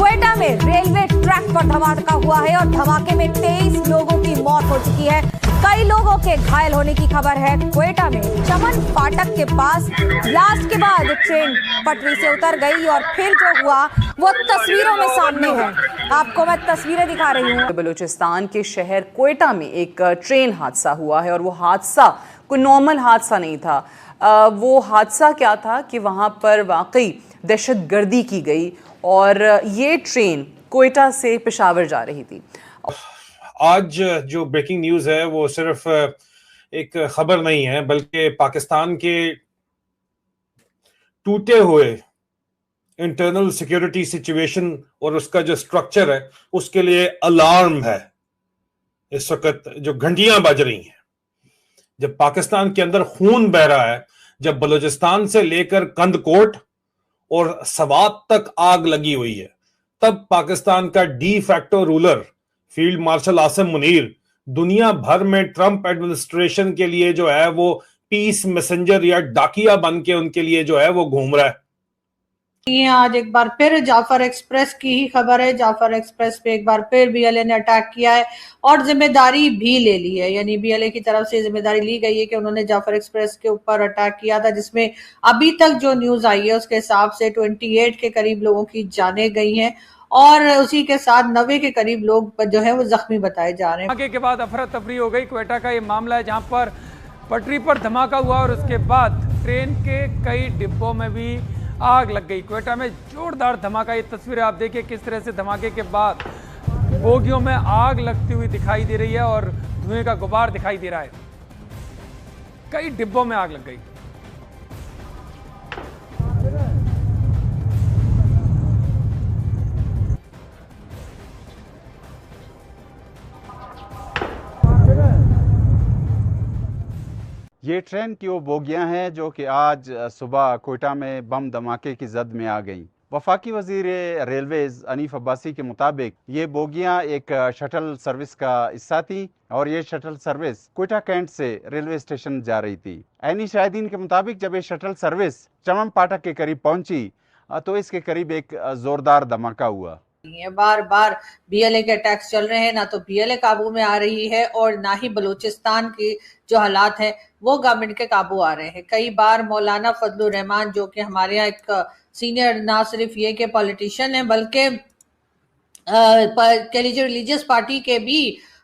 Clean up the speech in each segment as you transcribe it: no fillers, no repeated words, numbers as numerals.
क्वेटा में railway track पर धमाका हुआ है और धमाके में 23 लोगों की मौत हो चुकी है। कई लोगों के घायल होने की खबर है। क्वेटा में चमन फाटक के पास ब्लास्ट के बाद ट्रेन पटरी से उतर गई और फिर जो हुआ वो तस्वीरों में सामने है। आपको मैं तस्वीरें दिखा रही हूँ। बलूचिस्तान के शहर क्वेटा में एक ट्रेन हादसा हुआ है और वो हादसा कोई नॉर्मल हादसा नहीं था। वो हादसा क्या था कि वहाँ पर वाकई दहशतगर्दी की गई और ये ट्रेन क्वेटा से पेशावर जा रही थी। आज जो ब्रेकिंग न्यूज़ है वो सिर्फ एक खबर नहीं है, बल्कि पाकिस्तान के टूटे हुए इंटरनल सिक्योरिटी सिचुएशन और उसका जो स्ट्रक्चर है उसके लिए अलार्म है। इस वक्त जो घंटियां बज रही हैं, जब पाकिस्तान के अंदर खून बह रहा है, जब बलूचिस्तान से लेकर कंदकोट और सवात तक आग लगी हुई है, तब पाकिस्तान का de facto ruler field marshal Asim Munir दुनिया भर में ट्रंप एडमिनिस्ट्रेशन के लिए जो है वो पीस मैसेंजर या डाकिया बन के उनके लिए जो है वो घूम रहा है। आज एक बार फिर जाफर एक्सप्रेस की ही खबर है। जाफर एक्सप्रेस पे एक बार फिर बीएलए ने अटैक किया है और जिम्मेदारी भी ले ली है। यानी बीएलए की तरफ से जिम्मेदारी ली गई है कि उन्होंने जाफर एक्सप्रेस के ऊपर अटैक किया था, जिसमें अभी तक जो न्यूज आई है उसके हिसाब से 28 के करीब लोगों की जानें गई हैं और उसी के साथ 90 के करीब लोग जो है वो जख्मी बताए जा रहे हैं। धमाके के बाद अफरा तफरी हो गई। क्वेटा का ये मामला है जहां पर पटरी पर धमाका हुआ और उसके बाद ट्रेन के कई डिब्बों में भी आग लग गई। क्वेटा में जोरदार धमाका। ये तस्वीरें आप देखिए किस तरह से धमाके के बाद बोगियों में आग लगती हुई दिखाई दे रही है और धुएं का गुबार दिखाई दे रहा है। कई डिब्बों में आग लग गई। ये ट्रेन की वो बोगियां हैं जो कि आज सुबह क्वेटा में बम धमाके की जद में आ गईं। वफाकी वजीर रेलवेज अनीफ अब्बासी के मुताबिक ये बोगियां एक शटल सर्विस का हिस्सा थी और ये शटल सर्विस क्वेटा कैंट से रेलवे स्टेशन जा रही थी। ऐनी शाहिदीन के मुताबिक जब ये शटल सर्विस चमन फाटक के करीब पहुंची तो इसके करीब एक जोरदार धमाका हुआ। बार बार बीएलए के अटैक्स चल रहे हैं, ना तो बीएलए काबू में आ रही है और ना ही बलूचिस्तान की जो हालात हैं वो गवर्नमेंट के काबू आ रहे हैं। कई बार मौलाना फजलुर रहमान जो कि हमारे यहाँ एक सीनियर ना सिर्फ ये के पॉलिटिशियन है बल्कि कह लीजिए रिलीजियस पार्टी के भी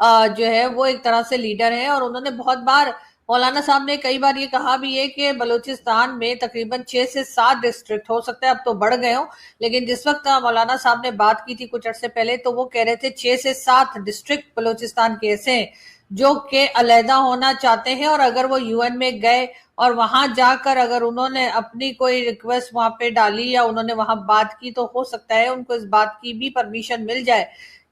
जो है वो एक तरह से लीडर है और उन्होंने बहुत बार मौलाना साहब ने कई बार ये कहा भी है कि बलूचिस्तान में तकरीबन 6 से 7 डिस्ट्रिक्ट हो सकता है, अब तो बढ़ गए हो, लेकिन जिस वक्त मौलाना साहब ने बात की थी कुछ अर्से पहले तो वो कह रहे थे 6 से 7 डिस्ट्रिक्ट बलूचिस्तान के ऐसे हैं जो कि अलहदा होना चाहते हैं और अगर वो यूएन में गए और वहां जाकर अगर उन्होंने अपनी कोई रिक्वेस्ट वहां पे डाली या उन्होंने वहां बात की तो हो सकता है उनको इस बात की भी परमिशन मिल जाए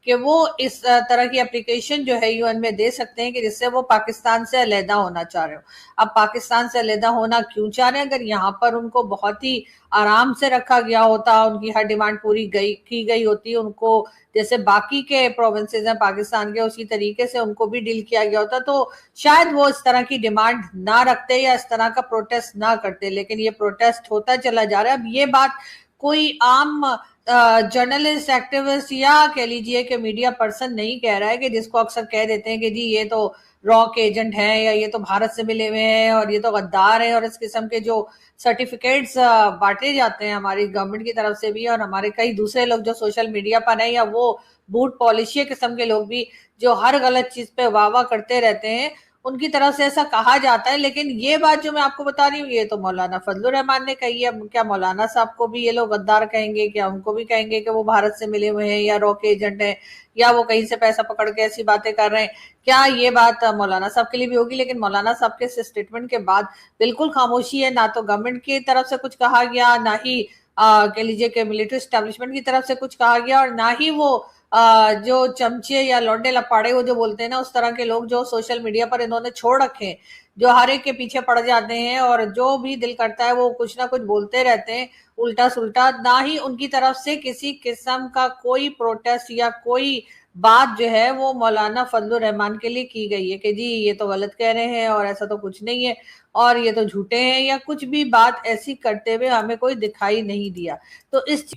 कि वो इस तरह की एप्लीकेशन जो है यूएन में दे सकते हैं कि जिससे वो पाकिस्तान से अलहदा होना चाह रहे हो। अब पाकिस्तान से अलहदा होना क्यों चाह रहे हैं? अगर यहाँ पर उनको बहुत ही आराम से रखा गया होता, उनकी हर डिमांड पूरी की गई होती, उनको जैसे बाकी के प्रोविंसेस हैं पाकिस्तान के उसी तरीके से उनको भी डील किया गया होता तो शायद वो इस तरह की डिमांड ना रखते या इस तरह का प्रोटेस्ट ना करते, लेकिन ये प्रोटेस्ट होता चला जा रहा है। अब ये बात कोई आम जर्नलिस्ट एक्टिविस्ट या कह लीजिए कि मीडिया पर्सन नहीं कह रहा है कि जिसको अक्सर कह देते हैं कि जी ये तो रॉक एजेंट हैं या ये तो भारत से मिले हुए हैं और ये तो गद्दार हैं और इस किस्म के जो सर्टिफिकेट्स बांटे जाते हैं हमारी गवर्नमेंट की तरफ से भी और हमारे कई दूसरे लोग जो सोशल मीडिया पर है या वो बूट पॉलिशी किस्म के लोग भी जो हर गलत चीज पे वाह करते रहते हैं उनकी तरफ से ऐसा कहा जाता है। लेकिन ये बात जो मैं आपको बता रही हूँ ये तो मौलाना फजलुर रहमान ने कही है। क्या मौलाना साहब को भी ये लोग गद्दार कहेंगे? क्या उनको भी कहेंगे कि वो भारत से मिले हुए हैं या रॉक एजेंट हैं या वो कहीं से पैसा पकड़ के ऐसी बातें कर रहे हैं? क्या ये बात मौलाना साहब के लिए भी होगी? लेकिन मौलाना साहब के स्टेटमेंट के बाद बिल्कुल खामोशी है। ना तो गवर्नमेंट की तरफ से कुछ कहा गया, ना ही कह लीजिए कि मिलिट्री एस्टेब्लिशमेंट की तरफ से कुछ कहा गया और ना ही वो जो चमचे या लौंडे लपाड़े वो जो बोलते हैं ना उस तरह के लोग जो सोशल मीडिया पर इन्होंने छोड़ रखे हैं, जो हर एक के पीछे पड़ जाते हैं और जो भी दिल करता है वो कुछ ना कुछ बोलते रहते हैं उल्टा सुल्टा। ना ही उनकी तरफ से किसी किस्म का कोई प्रोटेस्ट या कोई बात जो है वो मौलाना फजलुर रहमान के लिए की गई है कि जी ये तो गलत कह रहे हैं और ऐसा तो कुछ नहीं है और ये तो झूठे हैं या कुछ भी बात ऐसी करते हुए हमें कोई दिखाई नहीं दिया। तो इस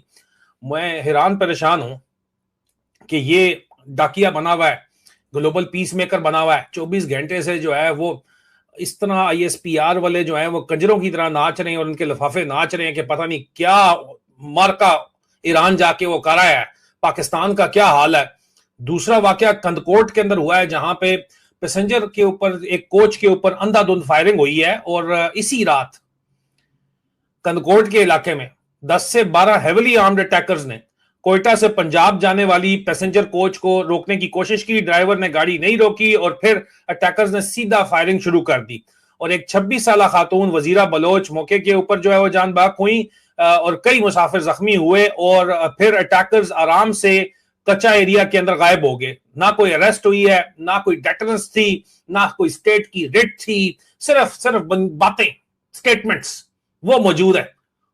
मैं हैरान परेशान हूं कि ये डाकिया बना हुआ है, ग्लोबल पीस मेकर बना हुआ है, 24 घंटे से जो है वो इस तरह ISPR वाले जो है वो कंजरों की तरह नाच रहे हैं और उनके लिफाफे नाच रहे हैं कि पता नहीं क्या मार्का ईरान जाके वो कर रहा है, पाकिस्तान का क्या हाल है। दूसरा वाकया कंदकोट के अंदर हुआ है, जहां पे पैसेंजर के ऊपर, एक कोच के ऊपर अंधाधुंध फायरिंग हुई है और इसी रात कंदकोट के इलाके में 10 से 12 हेविली आर्म्ड अटैकर्स ने कोयटा से पंजाब जाने वाली पैसेंजर कोच को रोकने की कोशिश की। ड्राइवर ने गाड़ी नहीं रोकी और फिर अटैकर्स ने सीधा फायरिंग शुरू कर दी और एक 26 साल खातून वजीरा बलोच मौके के ऊपर जो है वो जान बाक हुई और कई मुसाफिर जख्मी हुए और फिर अटैकर्स आराम से कच्चा एरिया के अंदर गायब हो गए। ना कोई अरेस्ट हुई है, ना कोई डेटरेंस थी, ना कोई स्टेट की रिट थी, सिर्फ बातें, स्टेटमेंट्स वो मौजूद है।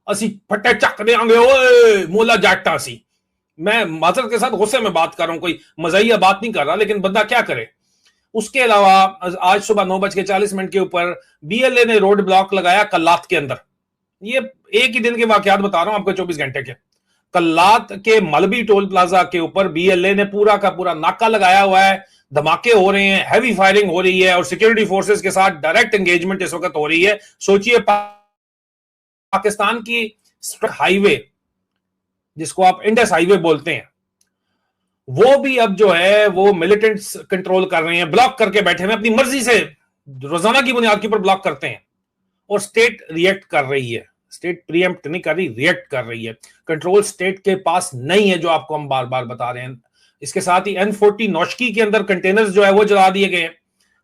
असी फटे चक देंगे ओए मोला जाटा सी। मैं माजरत के साथ गुस्से में बात कर रहा हूं, कोई मजाहिया बात नहीं कर रहा, लेकिन बंदा क्या करे। उसके अलावा आज सुबह 9:40 के ऊपर BLA ने रोड ब्लॉक लगाया कल्लात के अंदर। ये एक ही दिन के वाकयात बता रहा हूं आपको, 24 घंटे के। कल्लात के मलबी टोल प्लाजा के ऊपर BLA ने पूरा का पूरा नाका लगाया हुआ है, धमाके हो रहे हैं, हैवी फायरिंग हो रही है और सिक्योरिटी फोर्सेस के साथ डायरेक्ट एंगेजमेंट इस वक्त हो रही है। सोचिए पाकिस्तान की हाईवे जिसको आप इंडस हाईवे बोलते हैं, वो भी अब जो है वो मिलिटेंट्स कंट्रोल कर रहे हैं, ब्लॉक करके बैठे हैं अपनी मर्जी से, रोजाना की बुनियाद के ऊपर ब्लॉक करते हैं और स्टेट रिएक्ट कर रही है। स्टेट प्रीएम्प्ट नहीं कर रही, रिएक्ट कर रही है। कंट्रोल स्टेट के पास नहीं है, जो आपको हम बार बार बता रहे हैं। इसके साथ ही N40 नौशकी के अंदर कंटेनर्स जो है वो जला दिए गए हैं।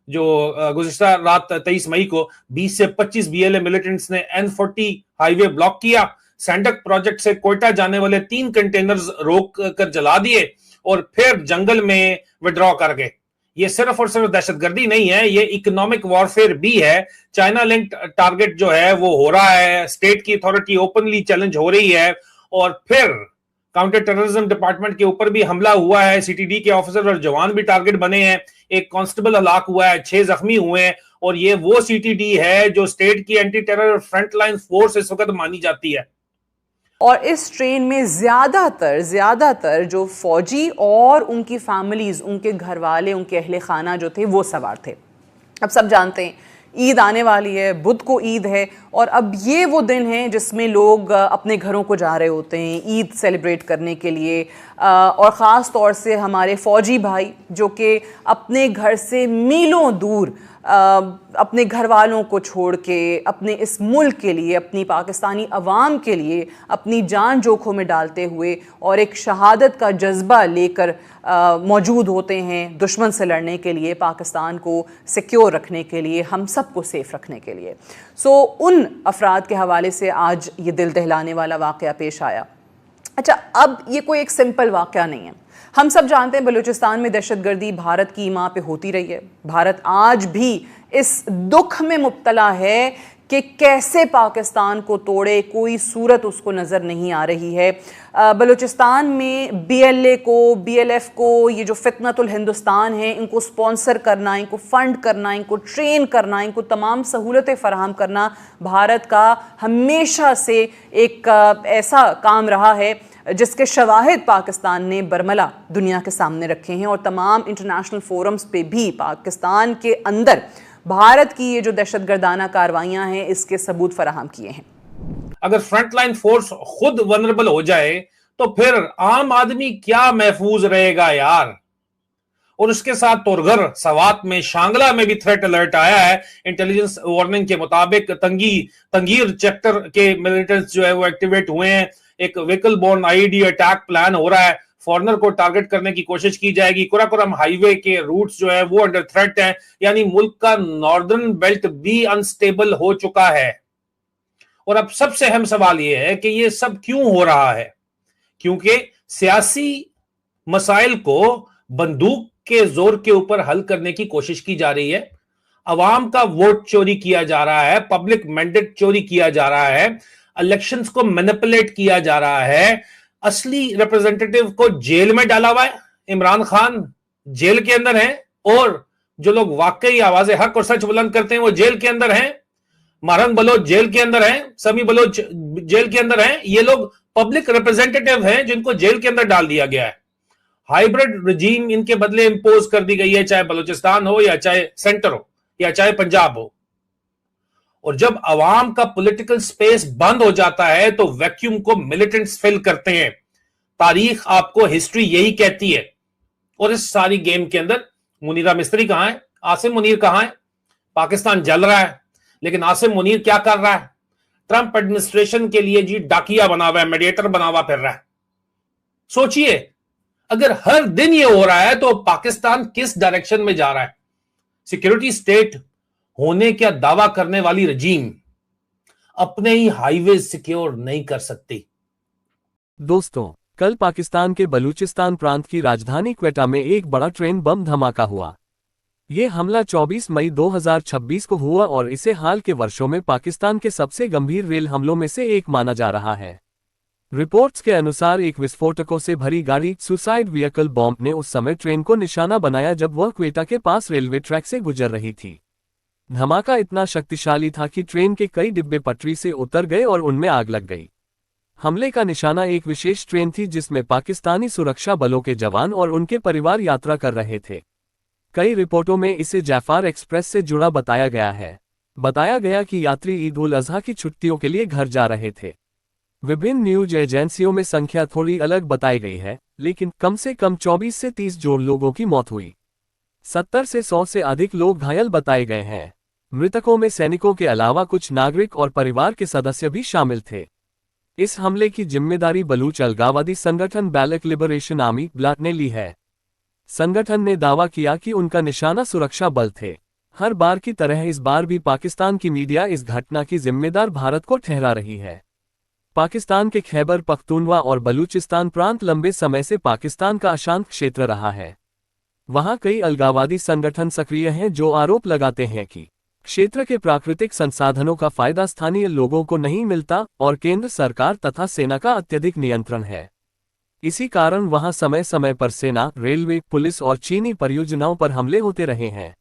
जो गुज़िश्ता रात 23 मई को 20 से 25 BLA मिलिटेंट्स ने N40 हाईवे ब्लॉक किया। सैंडक प्रोजेक्ट से कोयटा जाने वाले 3 कंटेनर्स रोक कर जला दिए और फिर जंगल में विड्रॉ कर गए। ये सिर्फ और सिर्फ दहशतगर्दी नहीं है, ये इकोनॉमिक वॉरफेयर भी है। चाइना लिंक्ड टारगेट जो है वो हो रहा है, स्टेट की अथॉरिटी ओपनली चैलेंज हो रही है और फिर काउंटर टेररिज्म डिपार्टमेंट के ऊपर भी हमला हुआ है। CTD के ऑफिसर और जवान भी टारगेट बने हैं। एक कांस्टेबल हलाक हुआ है, 6 जख्मी हुए हैं और ये वो CTD है जो स्टेट की एंटी टेरर फ्रंटलाइन फोर्स इस वक्त मानी जाती है। और इस ट्रेन में ज़्यादातर जो फौजी और उनकी फैमिलीज़, उनके घर वाले, उनके अहले खाना जो थे वो सवार थे। अब सब जानते हैं ईद आने वाली है, बुध को ईद है और अब ये वो दिन है जिसमें लोग अपने घरों को जा रहे होते हैं ईद सेलिब्रेट करने के लिए। और ख़ास तौर से हमारे फ़ौजी भाई जो कि अपने घर से मीलों दूर अपने घर वालों को छोड़ के अपने इस मुल्क के लिए, अपनी पाकिस्तानी अवाम के लिए अपनी जान जोखों में डालते हुए और एक शहादत का जज्बा लेकर मौजूद होते हैं दुश्मन से लड़ने के लिए, पाकिस्तान को सिक्योर रखने के लिए, हम सबको सेफ रखने के लिए। सो उन अफराद के हवाले से आज ये दिल दहलाने वाला वाक़या पेश आया। अच्छा, अब ये कोई एक सिंपल वाक़या नहीं है। हम सब जानते हैं बलूचिस्तान में दहशतगर्दी भारत की ईमा पे होती रही है। भारत आज भी इस दुख में मुब्तला है कि कैसे पाकिस्तान को तोड़े, कोई सूरत उसको नज़र नहीं आ रही है। बलूचिस्तान में BLA को, BLF को, ये जो फितनतुल हिंदुस्तान है, इनको स्पॉन्सर करना, इनको फ़ंड करना, इनको ट्रेन करना, इनको तमाम सहूलतें फ़राहम करना भारत का हमेशा से एक ऐसा काम रहा है जिसके शवाहिद पाकिस्तान ने बरमला दुनिया के सामने रखे हैं और तमाम इंटरनेशनल फोरम्स पे भी पाकिस्तान के अंदर भारत की ये जो दहशतगर्दाना कार्रवाइयां हैं इसके सबूत फराहम किए हैं। अगर फ्रंटलाइन फोर्स खुद वनरेबल हो जाए तो फिर आम आदमी क्या महफूज रहेगा यार। और उसके साथ तोरगर, सवात में, शांगला में भी थ्रेट अलर्ट आया है। इंटेलिजेंस वार्निंग के मुताबिक तंगीर सेक्टर के मिलिटेंट्स जो है वो एक्टिवेट हुए हैं। एक vehicle borne IED attack plan हो रहा है। फॉरनर को टारगेट करने की कोशिश की जाएगी। कुराकोरम हाईवे के रूट्स जो है वो अंडर थ्रेट हैं। यानी मुल्क का नॉर्दर्न बेल्ट भी अनस्टेबल हो चुका है। और अब सबसे अहम सवाल यह है कि ये सब क्यों हो रहा है? क्योंकि सियासी मसाइल को बंदूक के जोर के ऊपर हल करने की कोशिश की जा रही है। अवाम का वोट चोरी किया जा रहा है, पब्लिक मैंडेट चोरी किया जा रहा है, इलेक्शंस को मैनिपुलेट किया जा रहा है। असली रिप्रेजेंटेटिव को जेल में डाला हुआ है। इमरान खान जेल के अंदर हैं और जो लोग वाकई आवाज़े हक और सच बुलंद करते हैं वो जेल के अंदर हैं। मारन बलोच जेल के अंदर हैं, समी बलोच जेल के अंदर हैं। ये लोग पब्लिक रिप्रेजेंटेटिव हैं जिनको जेल के अंदर डाल दिया गया है। हाइब्रिड रजीम इनके बदले इंपोज कर दी गई है, चाहे बलूचिस्तान हो या चाहे सेंटर हो या चाहे पंजाब हो। और जब अवाम का पॉलिटिकल स्पेस बंद हो जाता है तो वैक्यूम को मिलिटेंट्स फिल करते हैं। तारीख आपको, हिस्ट्री यही कहती है। और इस सारी गेम के अंदर मुनीरा मिस्त्री कहां है, आसिम मुनीर कहां है? पाकिस्तान जल रहा है, लेकिन आसिम मुनीर क्या कर रहा है? ट्रंप एडमिनिस्ट्रेशन के लिए जी डाकिया बना हुआ है, मीडिएटर बना हुआ फिर रहा है। सोचिए, अगर हर दिन ये हो रहा है तो पाकिस्तान किस डायरेक्शन में जा रहा है? सिक्योरिटी स्टेट होने का दावा करने वाली रजीम अपने ही हाईवे सिक्योर नहीं कर सकती। दोस्तों, कल पाकिस्तान के बलूचिस्तान प्रांत की राजधानी क्वेटा में एक बड़ा ट्रेन बम धमाका हुआ। ये हमला 24 मई 2026 को हुआ और इसे हाल के वर्षों में पाकिस्तान के सबसे गंभीर रेल हमलों में से एक माना जा रहा है। रिपोर्ट्स के अनुसार एक विस्फोटकों से भरी गाड़ी सुसाइड व्हीकल बॉम्ब ने उस समय ट्रेन को निशाना बनाया जब वह क्वेटा के पास रेलवे ट्रैक से गुजर रही थी। धमाका इतना शक्तिशाली था कि ट्रेन के कई डिब्बे पटरी से उतर गए और उनमें आग लग गई। हमले का निशाना एक विशेष ट्रेन थी जिसमें पाकिस्तानी सुरक्षा बलों के जवान और उनके परिवार यात्रा कर रहे थे। कई रिपोर्टों में इसे जाफार एक्सप्रेस से जुड़ा बताया गया है। बताया गया कि यात्री ईद उल अजहा की छुट्टियों के लिए घर जा रहे थे। विभिन्न न्यूज एजेंसियों में संख्या थोड़ी अलग बताई गई है, लेकिन कम से कम 24 से 30 जोड़ लोगों की मौत हुई। 70 से 100 से अधिक लोग घायल बताए गए हैं। मृतकों में सैनिकों के अलावा कुछ नागरिक और परिवार के सदस्य भी शामिल थे। इस हमले की जिम्मेदारी बलूच अलगाववादी संगठन बालक लिबरेशन आर्मी ब्लाट ने ली है। संगठन ने दावा किया कि उनका निशाना सुरक्षा बल थे। हर बार की तरह इस बार भी पाकिस्तान की मीडिया इस घटना की जिम्मेदार भारत को ठहरा रही है। पाकिस्तान के खैबर पख्तूनवा और बलूचिस्तान प्रांत लंबे समय से पाकिस्तान का अशांत क्षेत्र रहा है। वहां कई अलगाववादी संगठन सक्रिय हैं जो आरोप लगाते हैं कि क्षेत्र के प्राकृतिक संसाधनों का फायदा स्थानीय लोगों को नहीं मिलता और केंद्र सरकार तथा सेना का अत्यधिक नियंत्रण है। इसी कारण वहां समय समय पर सेना, रेलवे, पुलिस और चीनी परियोजनाओं पर हमले होते रहे हैं।